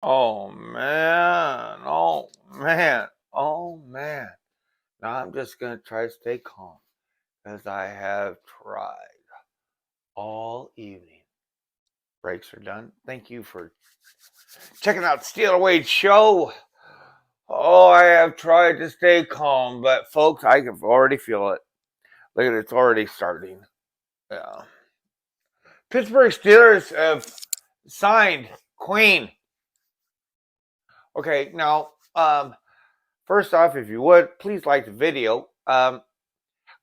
Oh man. Oh man. Oh man. Now I'm just gonna try to stay calm as I have tried all evening. Breaks are done. Thank you for checking out Steal Away Show. Oh, I have tried to stay calm, but folks, I can already feel it. Look at it, it's already starting. Yeah. Pittsburgh Steelers have signed Queen. Okay, now, first off, if you would, please like the video. I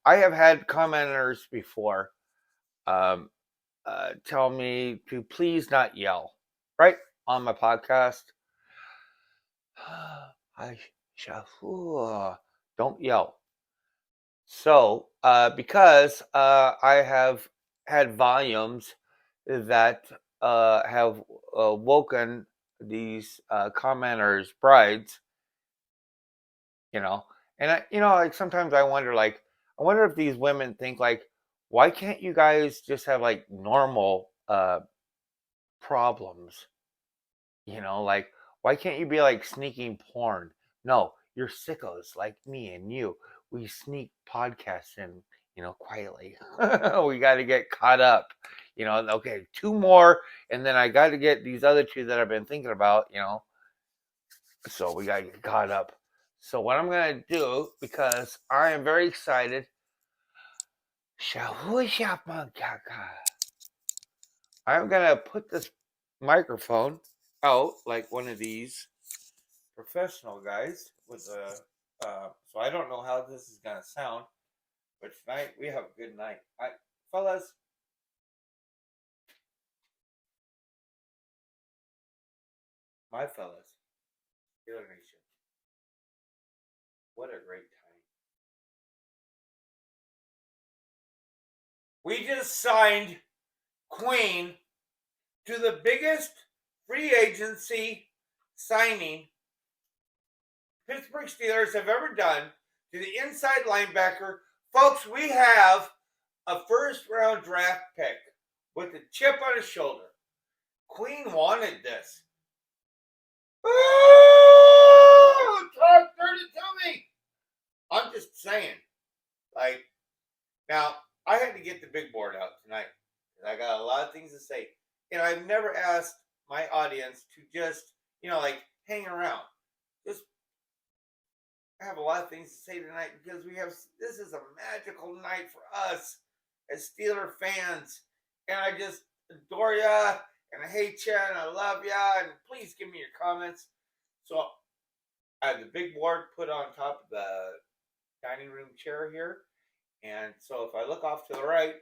have had commenters before um, tell me to please not yell, right? On my podcast. I don't yell. So, because I have had volumes that have woken these commenters' brides, you know, and like sometimes I wonder, like, I wonder if these women think, like, why can't you guys just have like normal problems? Like, why can't you be like sneaking porn? No, you're sickos like me and you. We sneak podcasts in, quietly. We got to get caught up. Okay, two more, and then I got to get these other two that I've been thinking about, so we got to get caught up. So, what I'm going to do, because I am very excited, I'm going to put this microphone out like one of these professional guys with a. So I don't know how this is gonna sound, but tonight we have a good night. Fellas, my fellas, Steeler Nation, what a great time! We just signed Queen to the biggest free agency signing Pittsburgh Steelers have ever done to the inside linebacker. Folks, we have a first round draft pick with a chip on his shoulder. Queen wanted this. Oh, talk dirty to me. I'm just saying. Like, now, I had to get the big board out tonight. I got a lot of things to say. I've never asked my audience to just, like, hang around. Just I have a lot of things to say tonight because this is a magical night for us as Steeler fans. And I just adore ya and I hate ya and I love ya. And please give me your comments. So I have the big board put on top of the dining room chair here. And so if I look off to the right,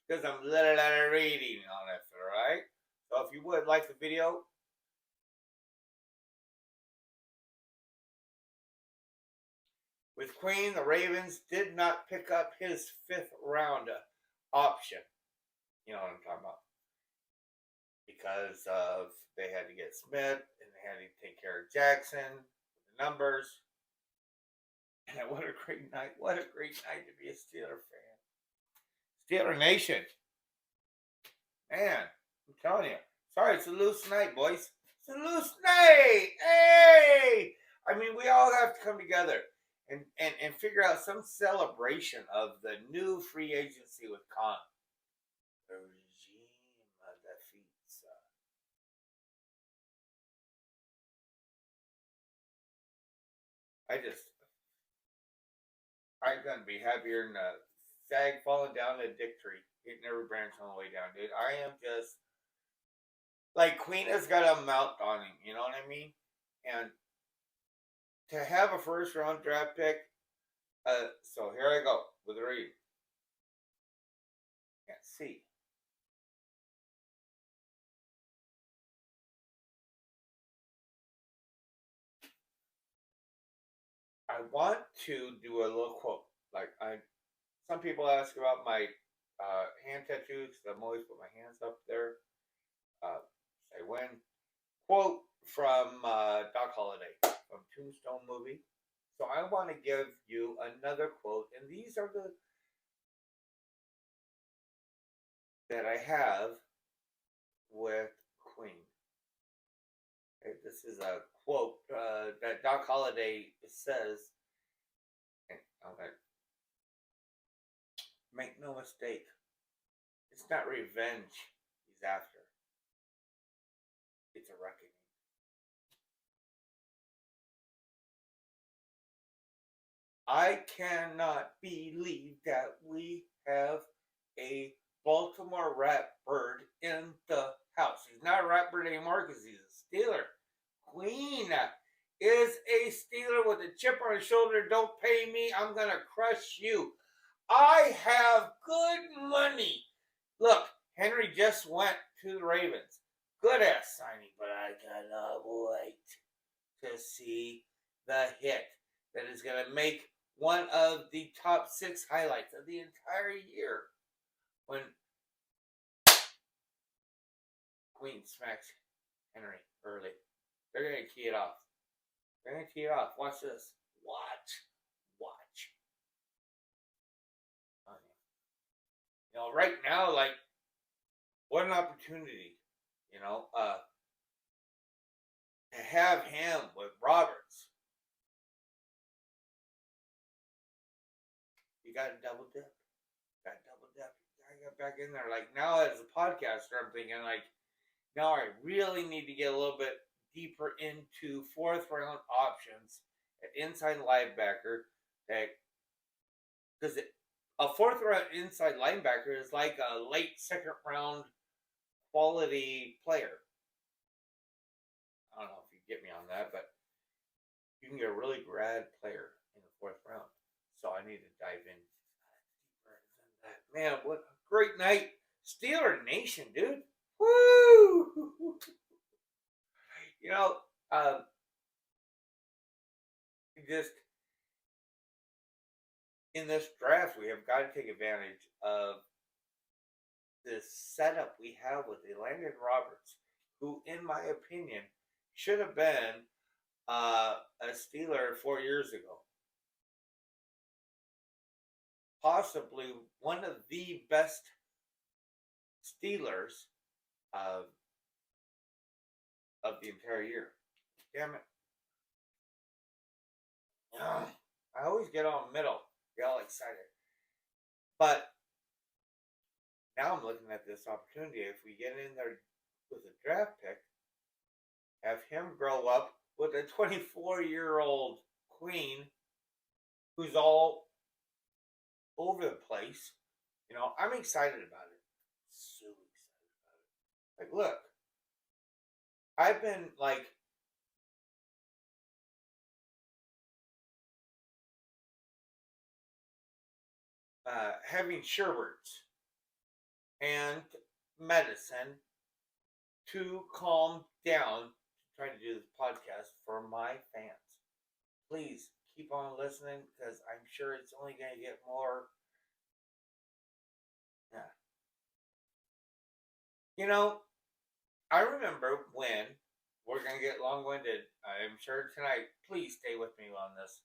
because I'm reading on it, all right? So if you would like the video, with Queen, the Ravens did not pick up his fifth round option. You know what I'm talking about. Because of they had to get Smith and they had to take care of Jackson, the numbers. And what a great night. What a great night to be a Steeler fan. Steeler Nation. Man, I'm telling you. Sorry, it's a loose night, boys. It's a loose night. Hey! I mean, we all have to come together and figure out some celebration of the new free agency with Khan. The regime defeats. I couldn't be happier than a fag falling down a dick tree, hitting every branch on the way down, dude. I am just like Queen has got a mount on him, you know what I mean? And to have a first round draft pick, so here I go with the read. Can't see. I want to do a little quote. Some people ask about my hand tattoos. I'm always put my hands up there. Say when. Quote from Doc Holliday from Tombstone movie. So I want to give you another quote, and these are the that I have with Queen. Okay, this is a quote that Doc Holliday says. Okay, make no mistake, it's not revenge he's after. It's a reckoning. I cannot believe that we have a Baltimore rat bird in the house. He's not a rat bird anymore because he's a Steeler. Queen is a Steeler with a chip on his shoulder. Don't pay me. I'm going to crush you. I have good money. Look, Henry just went to the Ravens. Good ass signing, but I cannot wait to see the hit that is going to make one of the top 6 highlights of the entire year when Queen smacks Henry early. They're going to key it off. They're going to key it off. Watch this. Watch. You know, right now, like, what an opportunity, you know, to have him with Roberts. You got to double dip. I got back in there. Like, now as a podcaster, I'm thinking, like, now I really need to get a little bit deeper into 4th round options at inside linebacker. Because a 4th round inside linebacker is like a late 2nd round quality player. I don't know if you get me on that, but you can get a really grad player in the 4th round. So I need to dive in deeper than that. Man, what a great night. Steeler Nation, dude. Woo! You know, just in this draft, we have got to take advantage of this setup we have with Landon Roberts, who, in my opinion, should have been a Steeler 4 years ago. Possibly one of the best Steelers of the entire year. Damn it. I always get on middle, get all excited. But now I'm looking at this opportunity. If we get in there with a draft pick, have him grow up with a 24-year-old Queen who's all over the place. You know, I'm excited about it. So excited about it. Like, look, I've been like having Sherberts and medicine to calm down to try to do this podcast for my fans. Please keep on listening because I'm sure it's only going to get more. Yeah. You know, I remember when we're going to get long-winded. I'm sure tonight. Please stay with me on this.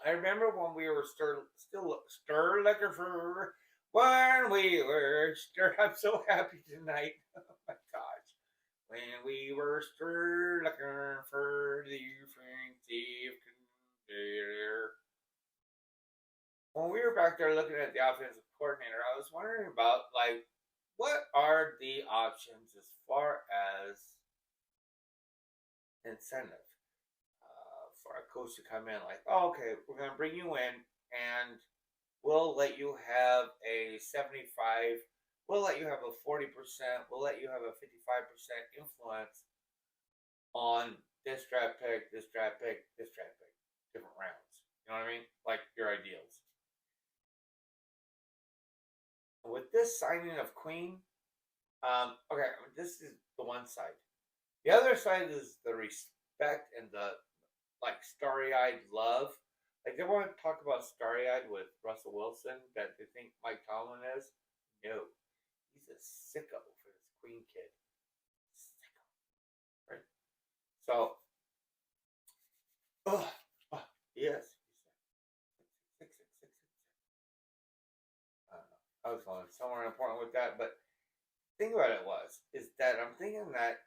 I remember when we were still liquor for when we were stir. I'm so happy tonight. Oh my gosh. When we were still looking for the offensive coordinator. When we were back there looking at the offensive coordinator, I was wondering about, like, what are the options as far as incentive for a coach to come in? Like, oh, okay, we're going to bring you in and we'll let you have a 75, we'll let you have a 40%, we'll let you have a 55% influence on this draft pick, different rounds. You know what I mean? Like your ideals. With this signing of Queen, okay, this is the one side. The other side is the respect and the, like, starry-eyed love. Like, they want to talk about starry-eyed with Russell Wilson that they think Mike Tomlin is. No. He's a sicko for this Queen kid. Sicko. Right? So, yes. I was going somewhere important with that, but the thing about it is that I'm thinking that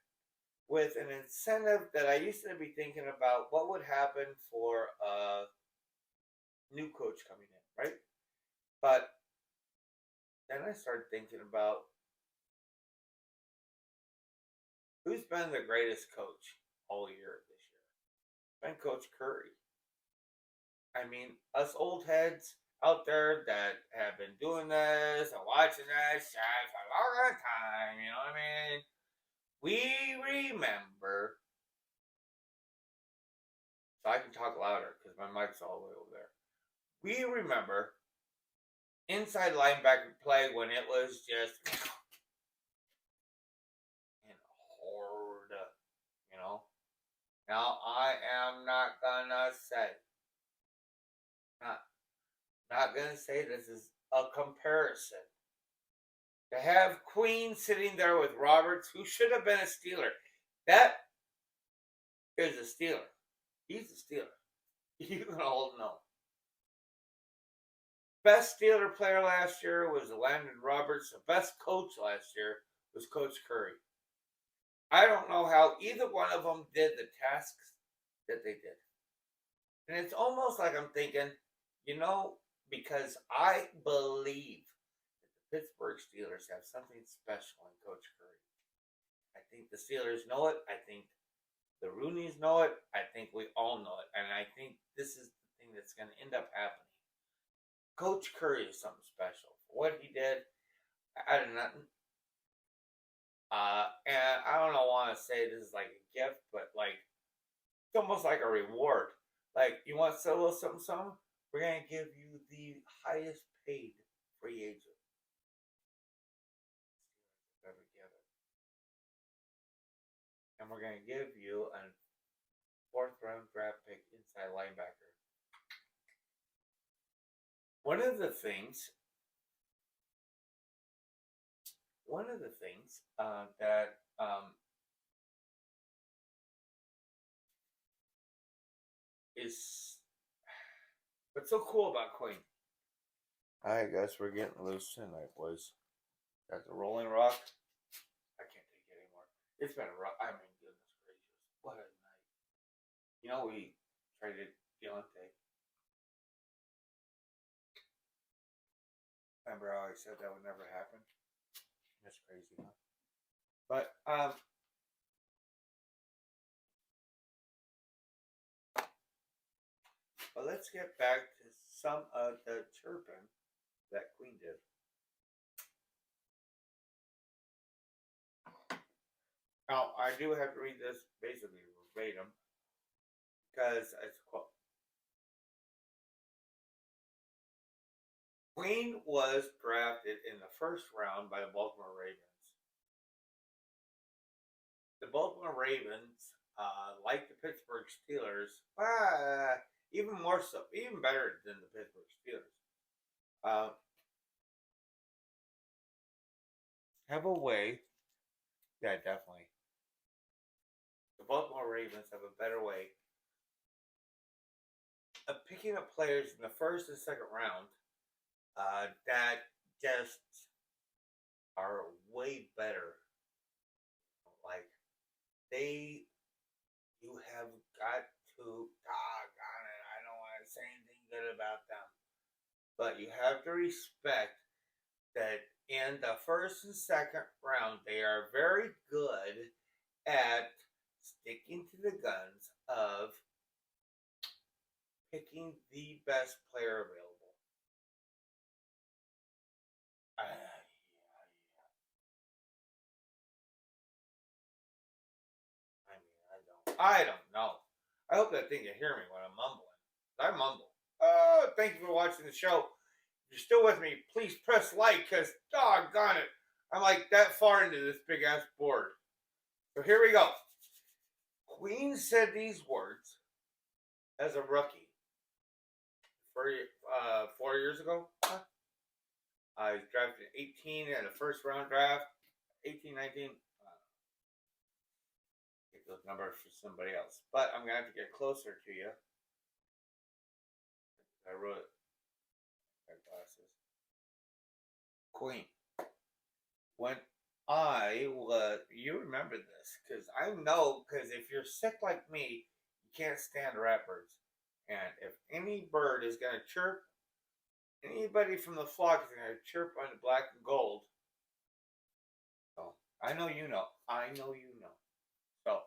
with an incentive that I used to be thinking about what would happen for a new coach coming in, right? But then I started thinking about who's been the greatest coach all year this year. It's been Coach Curry. I mean, us old heads out there that have been doing this and watching this for a long time, you know what I mean? We remember, so I can talk louder because my mic's all the way over there. We remember inside linebacker play when it was just horde, you know. Now I am not gonna say, not gonna say this is a comparison. To have Queen sitting there with Roberts, who should have been a Steeler, that is a Steeler. He's a Steeler. You can all know. Best Steeler player last year was Landon Roberts. The best coach last year was Coach Curry. I don't know how either one of them did the tasks that they did. And it's almost like I'm thinking, because I believe that the Pittsburgh Steelers have something special in Coach Curry. I think the Steelers know it. I think the Rooneys know it. I think we all know it. And I think this is the thing that's going to end up happening. Coach Curry is something special. For what he did, I did nothing. And I don't want to say this is like a gift, but like it's almost like a reward. Like, you want a little something, something? We're going to give you the highest paid free agent ever given. And we're going to give you a 4th round draft pick inside linebacker. One of the things that is what's so cool about Queen. I guess we're getting loose tonight, boys. Got the Rolling Rock. I can't take it anymore. It's been a rough. I mean, goodness gracious, what a night! We traded Diontae. Remember how I said that would never happen? That's crazy, huh? But let's get back to some of the chirping that Queen did. Now, I do have to read this basically verbatim because it's a quote. Queen was drafted in the 1st round by the Baltimore Ravens. The Baltimore Ravens, like the Pittsburgh Steelers, even more so, even better than the Pittsburgh Steelers, have a way. Yeah, definitely. The Baltimore Ravens have a better way of picking up players in the 1st and 2nd round that just are way better. Like, you have got to, doggone it, I don't want to say anything good about them, but you have to respect that in the 1st and 2nd round, they are very good at sticking to the guns of picking the best player available. I don't know. I hope that thing can hear me when I'm mumbling. I mumble. Oh, thank you for watching the show. If you're still with me, please press like, because doggone it, I'm like that far into this big ass board. So here we go. Queen said these words as a rookie 4 years ago. I was drafted 18 in a 1st round draft. 18, 19. Get those numbers for somebody else. But I'm going to have to get closer to you. I wrote it. My glasses. Queen went you remember this, because I know, because if you're sick like me, you can't stand ratbirds. And if any bird is going to chirp, anybody from the flock is going to chirp on the black and gold. So, I know you know. I know you know. So,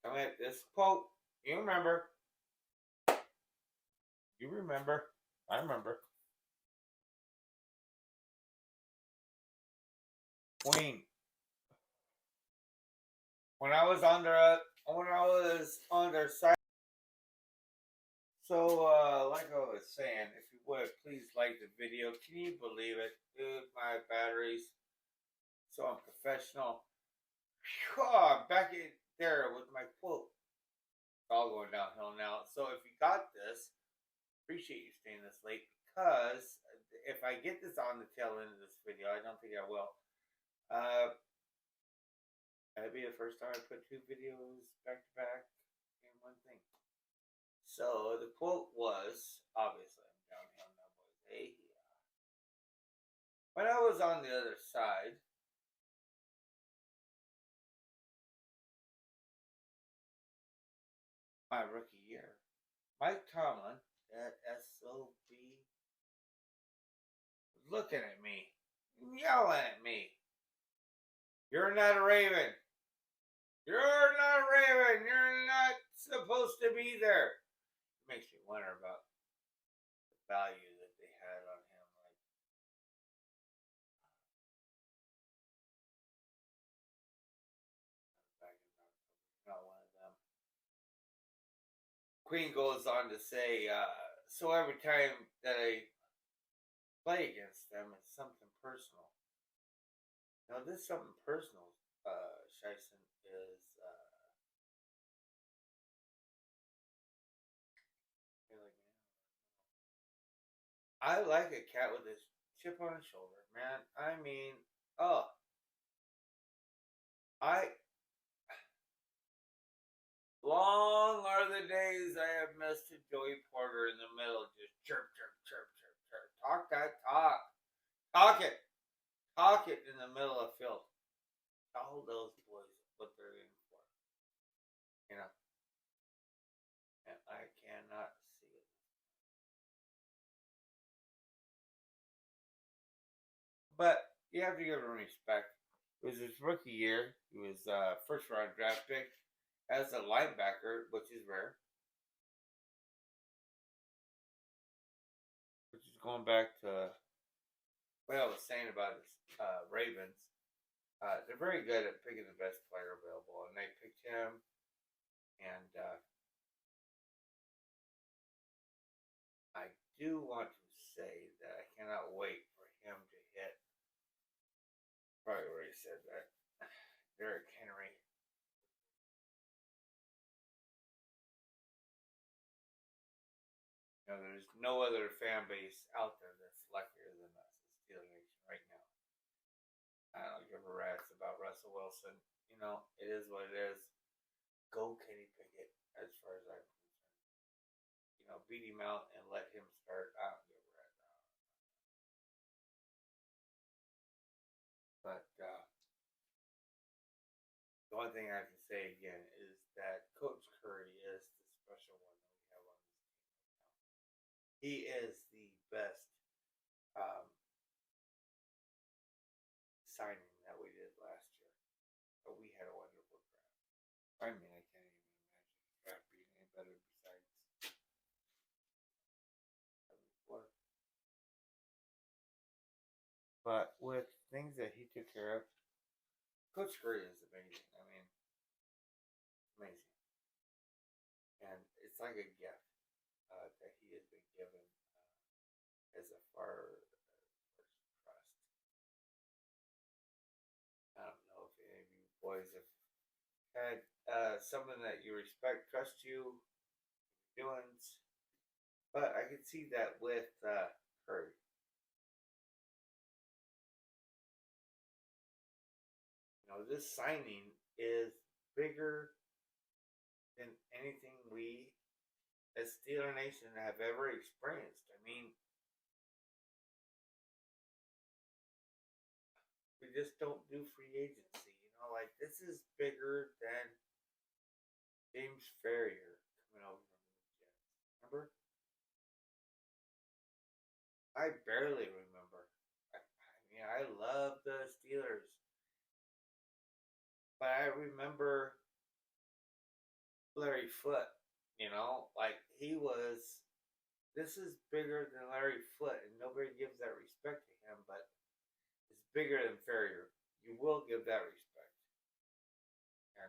I mean, this quote, you remember. You remember. I remember. Queen. When I was on their side. So, like I was saying, if you would please like the video. Can you believe it, dude? My batteries so unprofessional. I'm back in there with my quote. It's all going downhill now. So if you got this, appreciate you staying this late, because if I get this on the tail end of this video, I don't think I will. That'd be the first time I put two videos back to back in one thing. So the quote was, obviously, I'm downhill now, boys. Hey, yeah. When I was on the other side, my rookie year, Mike Tomlin, that SOB, was looking at me, yelling at me. You're not a Raven. You're not a Raven. You're not supposed to be there. It makes me wonder about the value that they had on him. Like, not one of them. Queen goes on to say, so every time that I play against them, it's something personal. Now, this something personal, Shyson, is I like a cat with his chip on his shoulder, man. I mean, oh, long are the days I have missed a Joey Porter in the middle, just chirp, chirp, chirp, chirp, chirp. Talk that talk. Talk it. Talk it in the middle of the field. All those boys, what they're in for. You know? And I cannot see it. But you have to give him respect. It was his rookie year. He was first round draft pick as a linebacker, which is rare. Which is going back to what I was saying about his Ravens. They're very good at picking the best player available, and they picked him. And I do want to say that I cannot wait for him to hit. Probably already said that. Derrick Henry. You know, there's no other fan base out there that's luckier than us, the Steelers Nation, right now. I don't give a rat's about Russell Wilson. You know, it is what it is. Go Kenny Pickett, as far as I'm concerned. You know, beat him out and let him start. I don't give a rat's. But the one thing I can say again is that Coach Curry is the special one that we have on this team right now. He is the best signing that we did last year. But we had a wonderful draft. I mean, I can't even imagine the draft being any better besides before. But with things that he took care of, Coach Curry is amazing. I mean, amazing. And it's like a gift that he has been given as a far first trust. I don't know if any of you boys have had someone that you respect, trust you, doings, but I can see that with Curry. You know, this signing is bigger than anything we as Steeler Nation have ever experienced. I mean, we just don't do free agency. Like this is bigger than James Ferrier coming over from the Jets. Remember? I barely remember. I love the Steelers, but I remember Larry Foote. Like he was. This is bigger than Larry Foote, and nobody gives that respect to him. But it's bigger than Ferrier. You will give that respect, and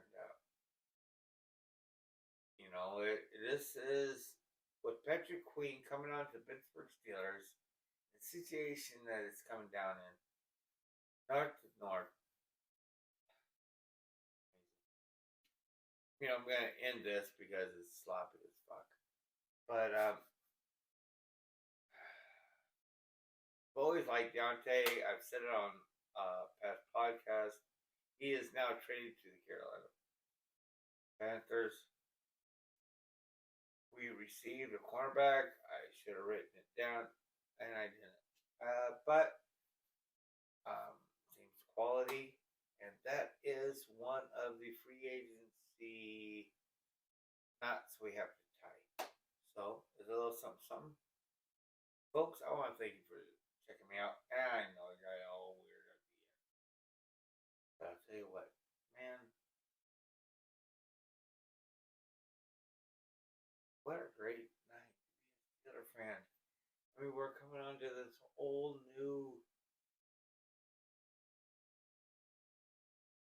this is with Patrick Queen coming on to the Pittsburgh Steelers. The situation that it's coming down in north to north. I'm gonna end this because it's sloppy as fuck. But I've always liked Diontae. I've said it on past podcasts. He is now traded to the Carolina Panthers. We received a cornerback. I should have written it down, and I didn't. But seems quality, and that is one of the free agency knots we have to tie. So there's a little something. Folks, I want to thank you for checking me out. And I know I got all weird at the end. But I'll tell you what, man. What a great night to be a Steeler fan. We're coming on to this whole new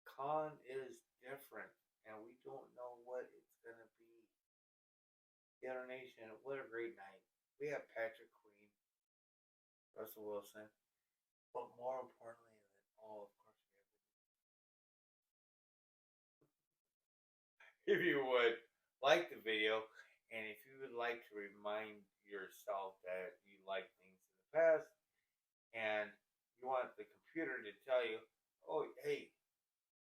con is different, and we don't know what it's going to be. Steeler Nation, what a great night. We have Patrick Queen, Russell Wilson, but more importantly than all, of course, we have If you would like the video, and if you would like to remind yourself that you like things in the past, and you want the computer to tell you, oh, hey,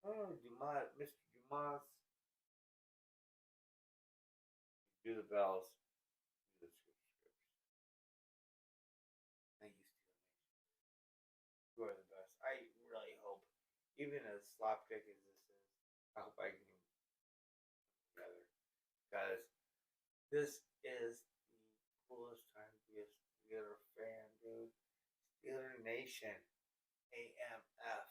Dumas, Mr. Dumas, do the bells, do the scripts. Thank you, Steel Nation. You are the best. I really hope, even as slopdick as this is, I hope I can get together, because this is the coolest time to be a Steeler fan, dude. Steeler Nation, AMF.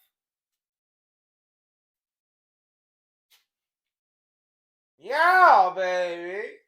Yeah, baby.